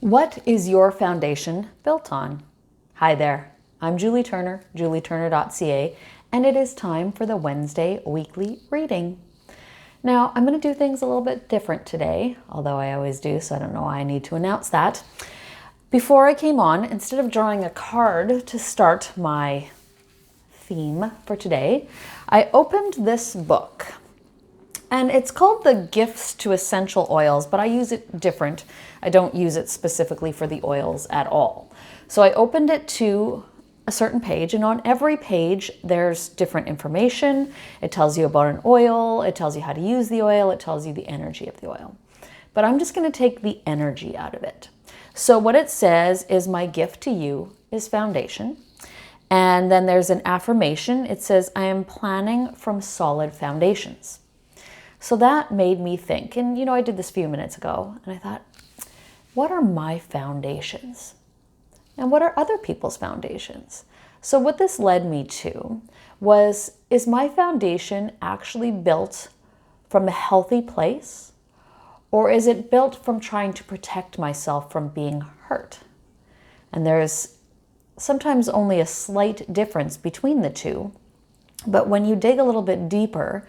What is your foundation built on? Hi there, I'm Julie Turner, julieturner.ca, and it is time for the Wednesday weekly reading. Now, I'm going to do things a little bit different today, although I always do, so I don't know why I need to announce that. Before I came on, instead of drawing a card to start my theme for today, I opened this book. And it's called The Gifts to Essential Oils, but I use it different. I don't use it specifically for the oils at all. So I opened it to a certain page, and on every page there's different information. It tells you about an oil, it tells you how to use the oil, it tells you the energy of the oil. But I'm just going to take the energy out of it. So what it says is, my gift to you is foundation. And then there's an affirmation. It says, I am planning from solid foundations. So that made me think, and I did this a few minutes ago, and I thought, what are my foundations? And what are other people's foundations? So what this led me to was, is my foundation actually built from a healthy place? Or is it built from trying to protect myself from being hurt? And there's sometimes only a slight difference between the two. But when you dig a little bit deeper,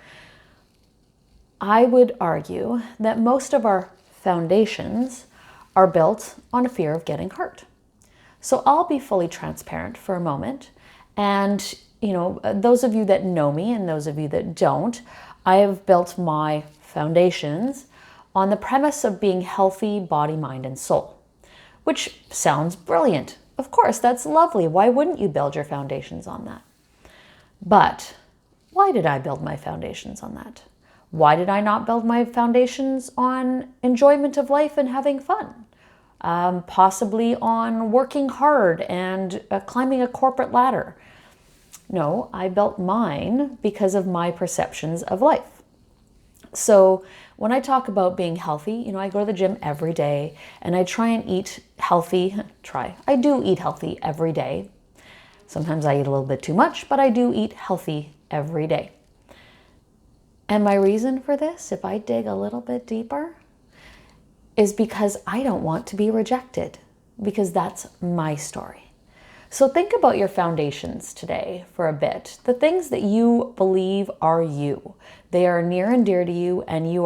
I would argue that most of our foundations are built on a fear of getting hurt. So I'll be fully transparent for a moment. And, those of you that know me and those of you that don't, I have built my foundations on the premise of being healthy body, mind, and soul, which sounds brilliant. Of course, that's lovely. Why wouldn't you build your foundations on that? But why did I build my foundations on that? Why did I not build my foundations on enjoyment of life and having fun? Possibly on working hard and climbing a corporate ladder. No, I built mine because of my perceptions of life. So when I talk about being healthy, I go to the gym every day and I try and eat healthy. I do eat healthy every day. Sometimes I eat a little bit too much, but I do eat healthy every day. And my reason for this, if I dig a little bit deeper, is because I don't want to be rejected, because that's my story. So think about your foundations today for a bit. The things that you believe are you. They are near and dear to you, and you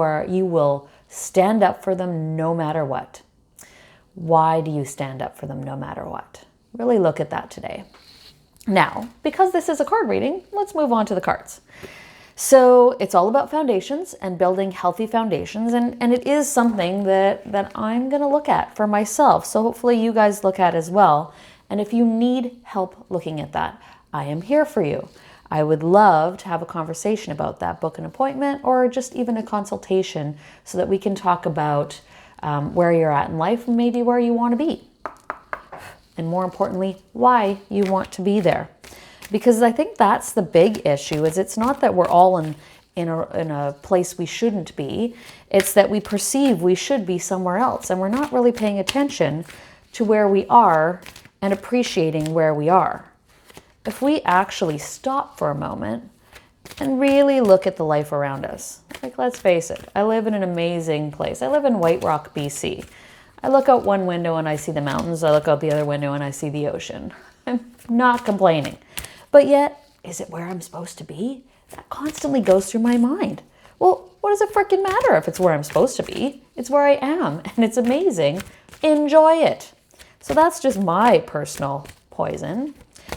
will stand up for them no matter what. Why do you stand up for them no matter what? Really look at that today. Now, because this is a card reading, let's move on to the cards. So it's all about foundations and building healthy foundations. And it is something that I'm going to look at for myself. So hopefully you guys look at as well. And if you need help looking at that, I am here for you. I would love to have a conversation about that, book an appointment, or just even a consultation so that we can talk about where you're at in life and maybe where you want to be. And more importantly, why you want to be there. Because I think that's the big issue, is it's not that we're all in a place we shouldn't be. It's that we perceive we should be somewhere else, and we're not really paying attention to where we are and appreciating where we are. If we actually stop for a moment and really look at the life around us, like, let's face it, I live in an amazing place. I live in White Rock, BC. I look out one window and I see the mountains. I look out the other window and I see the ocean. I'm not complaining. But yet, is it where I'm supposed to be? That constantly goes through my mind. Well, what does it freaking matter if it's where I'm supposed to be? It's where I am, and it's amazing. Enjoy it. So that's just my personal poison.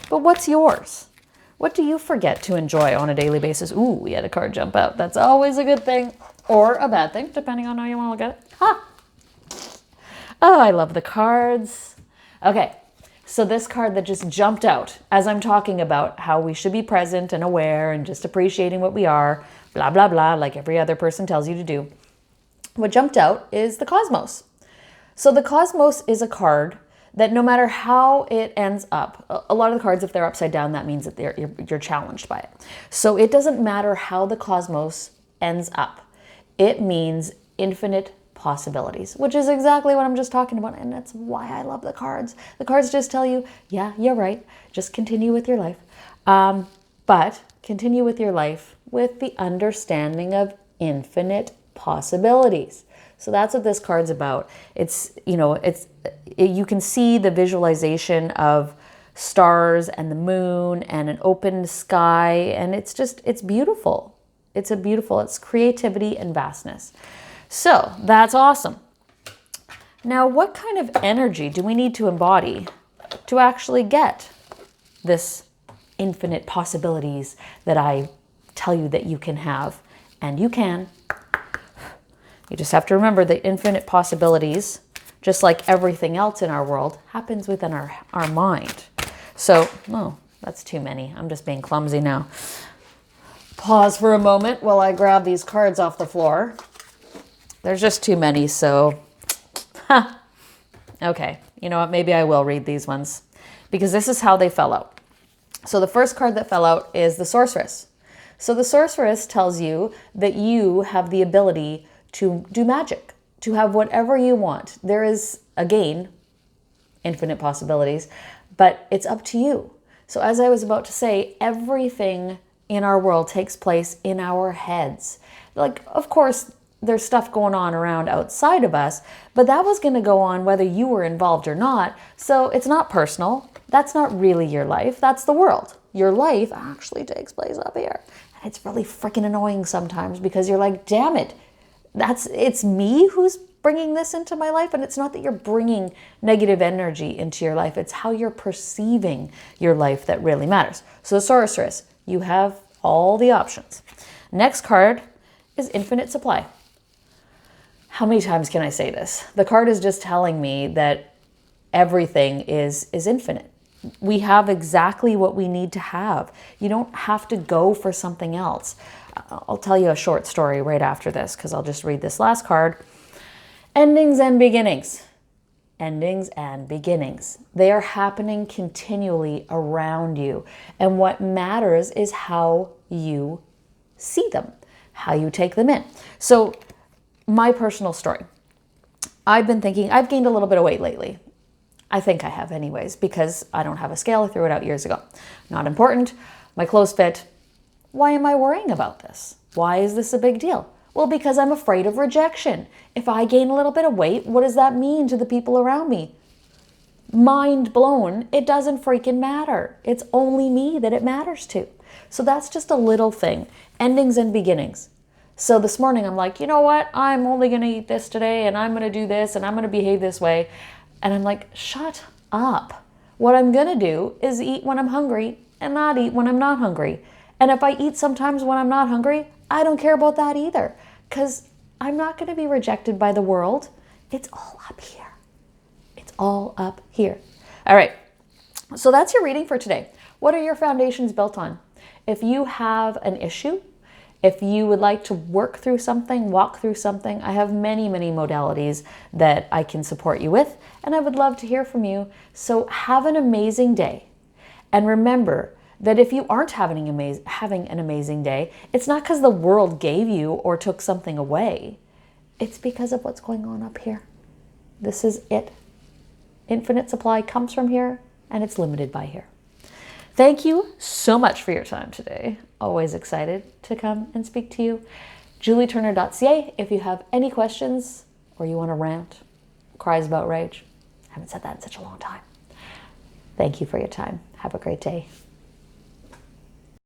But what's yours? What do you forget to enjoy on a daily basis? Ooh, we had a card jump out. That's always a good thing, or a bad thing, depending on how you want to look at it. Ha! Oh, I love the cards. Okay. So this card that just jumped out as I'm talking about how we should be present and aware and just appreciating what we are, blah, blah, blah, like every other person tells you to do. What jumped out is the Cosmos. So the Cosmos is a card that no matter how it ends up, a lot of the cards, if they're upside down, that means that you're challenged by it. So it doesn't matter how the Cosmos ends up. It means infinite possibilities, which is exactly what I'm just talking about. And that's why I love the cards. The cards just tell you, yeah, you're right. Just continue with your life. But continue with your life with the understanding of infinite possibilities. So that's what this card's about. It's, you can see the visualization of stars and the moon and an open sky, and it's beautiful. It's creativity and vastness. So that's awesome. Now, what kind of energy do we need to embody to actually get this infinite possibilities that I tell you that you can have? And you can. You just have to remember that infinite possibilities, just like everything else in our world, happens within our mind. So, oh, that's too many. I'm just being clumsy now. Pause for a moment while I grab these cards off the floor. There's just too many, so... Okay, you know what? Maybe I will read these ones because this is how they fell out. So the first card that fell out is the Sorceress. So the Sorceress tells you that you have the ability to do magic, to have whatever you want. There is, again, infinite possibilities, but it's up to you. So as I was about to say, everything in our world takes place in our heads. Like, of course, there's stuff going on around outside of us, but that was going to go on whether you were involved or not. So it's not personal. That's not really your life. That's the world. Your life actually takes place up here. And it's really freaking annoying sometimes because you're like, damn it. It's me who's bringing this into my life. And it's not that you're bringing negative energy into your life. It's how you're perceiving your life that really matters. So the Sorceress, you have all the options. Next card is Infinite Supply. How many times can I say this? The card is just telling me that everything is infinite. We have exactly what we need to have. You don't have to go for something else. I'll tell you a short story right after this because I'll just read this last card. Endings and beginnings. Endings and beginnings. They are happening continually around you. And what matters is how you see them, how you take them in. So my personal story. I've been thinking, I've gained a little bit of weight lately. I think I have anyways, because I don't have a scale. I threw it out years ago. Not important. My clothes fit. Why am I worrying about this? Why is this a big deal? Well, because I'm afraid of rejection. If I gain a little bit of weight, what does that mean to the people around me? Mind blown. It doesn't freaking matter. It's only me that it matters to. So that's just a little thing. Endings and beginnings. So this morning I'm like, you know what? I'm only going to eat this today and I'm going to do this and I'm going to behave this way. And I'm like, shut up. What I'm going to do is eat when I'm hungry and not eat when I'm not hungry. And if I eat sometimes when I'm not hungry, I don't care about that either because I'm not going to be rejected by the world. It's all up here. It's all up here. All right. So that's your reading for today. What are your foundations built on? If you have an issue, if you would like to work through something, walk through something, I have many, many modalities that I can support you with, and I would love to hear from you. So have an amazing day. And remember that if you aren't having an amazing day, it's not because the world gave you or took something away. It's because of what's going on up here. This is it. Infinite supply comes from here, and it's limited by here. Thank you so much for your time today. Always excited to come and speak to you. julieturner.ca if you have any questions or you want to rant, cries about rage. I haven't said that in such a long time. Thank you for your time. Have a great day.